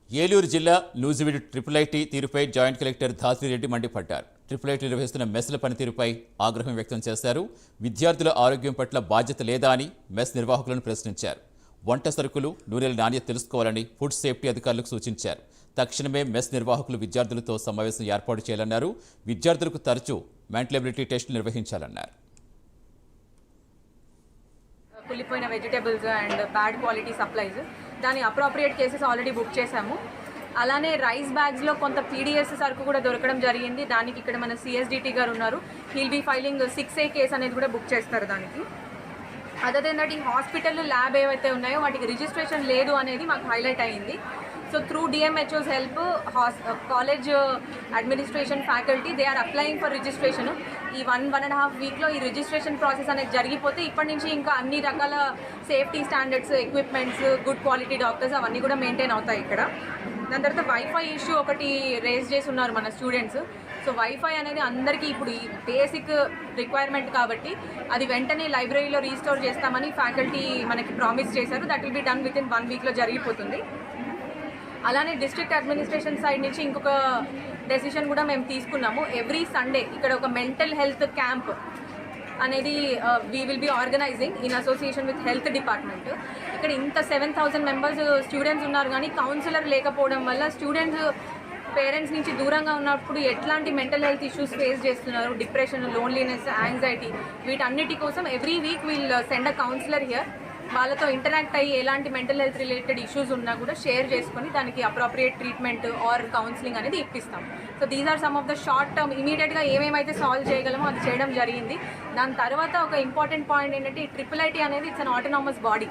ఏలూరు జిల్లా నూజివీడు ఐఐటి తీరుపై joint collector Dhatri Reddy మండిపడ్డారు. ఐఐటి నిర్వహిస్తున్న మెస్ల పనితీరుపై ఆగ్రహం వ్యక్తం చేశారు. విద్యార్థుల ఆరోగ్యం పట్ల బాధ్యత లేదా అని మెస్ నిర్వాహకులను ప్రశ్నించారు. వంట సరుకులు, నూనెల నాణ్యత తెలుసుకోవాలని ఫుడ్ సేఫ్టీ అధికారులకు సూచించారు. తక్షణమే మెస్ నిర్వాహకులు విద్యార్థులతో సమావేశం ఏర్పాటు చేయాలన్నారు. విద్యార్థులకు తరచూ మెంటల్ ఎబిలిటీ టెస్టులు నిర్వహించాలన్నారు. కుళ్ళిపోయిన vegetables and bad quality supplies దాని అప్రోప్రియేట్ కేసెస్ ఆల్రెడీ బుక్ చేశాము. అలానే రైస్ బ్యాగ్స్లో కొంత పీడిఎస్ సరుకు కూడా దొరకడం జరిగింది. దానికి ఇక్కడ మన సిఎస్డిటీ గారు ఉన్నారు. He'll be filing 6A case అనేది కూడా బుక్ చేస్తారు దానికి. అదర్ దెన్ దట్ ఈ హాస్పిటల్ ల్యాబ్ ఏవైతే ఉన్నాయో వాటికి రిజిస్ట్రేషన్ లేదు అనేది మాకు హైలైట్ అయ్యింది. So through DMHO's help college administration faculty they are applying for registration. ఈ 1.5 వీక్లో ఈ రిజిస్ట్రేషన్ ప్రాసెస్ అనేది జరిగిపోతే ఇప్పటి నుంచి ఇంకా అన్ని రకాల safety standards, equipments, good quality doctors అవన్నీ కూడా మెయింటైన్ అవుతాయి ఇక్కడ. దాని తర్వాత వైఫై ఇష్యూ ఒకటి రేజ్ చేసి ఉన్నారు మన స్టూడెంట్స్. సో వైఫై అనేది అందరికీ ఇప్పుడు ఈ బేసిక్ రిక్వైర్మెంట్ కాబట్టి అది వెంటనే లైబ్రరీలో రీస్టోర్ చేస్తామని ఫ్యాకల్టీ మనకి ప్రామిస్ చేశారు. That will be done with in 1 వీక్లో జరిగిపోతుంది. అలానే డిస్ట్రిక్ట్ అడ్మినిస్ట్రేషన్ సైడ్ నుంచి ఇంకొక డెసిషన్ కూడా మేము తీసుకున్నాము. ఎవ్రీ సండే ఇక్కడ ఒక మెంటల్ హెల్త్ క్యాంప్ అనేది we will be organising in association with health department. ఇక్కడ ఇంత 7,000 మెంబర్స్ స్టూడెంట్స్ ఉన్నారు, కానీ కౌన్సిలర్ లేకపోవడం వల్ల స్టూడెంట్స్ పేరెంట్స్ నుంచి దూరంగా ఉన్నప్పుడు ఎట్లాంటి మెంటల్ హెల్త్ ఇష్యూస్ ఫేస్ చేస్తున్నారు, డిప్రెషన్, లోన్లీనెస్, యాంగ్జైటీ, వీటన్నిటి కోసం every week wheel send a counsellor here. వాళ్ళతో ఇంటరాక్ట్ అయ్యి ఎలాంటి మెంటల్ హెల్త్ రిలేటెడ్ ఇష్యూస్ ఉన్నా కూడా షేర్ చేసుకొని దానికి అప్రోప్రియేట్ ట్రిట్మెంట్ ఆర్ కౌన్సిలింగ్ అనేది ఇప్పిస్తాం. So these are some of the short term ఇమీడియట్గా ఏమేమైతే సాల్వ్ చేయగలమో అది చేయడం జరిగింది. దాని తర్వాత ఒక ఇంపార్టెంట్ పాయింట్ ఏంటంటే ఈ ఐఐటి అనేది ఇట్స్ అన్ ఆటోనామస్ బాడీ.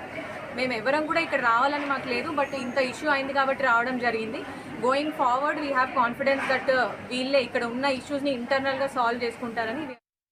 మేము ఎవరం కూడా ఇక్కడ రావాలని మాకు లేదు, బట్ ఇంత ఇష్యూ అయింది కాబట్టి రావడం జరిగింది. Going forward we have confidence that వీళ్ళే ఇక్కడ ఉన్న ఇష్యూస్ని ఇంటర్నల్గా సాల్వ్ చేసుకుంటారని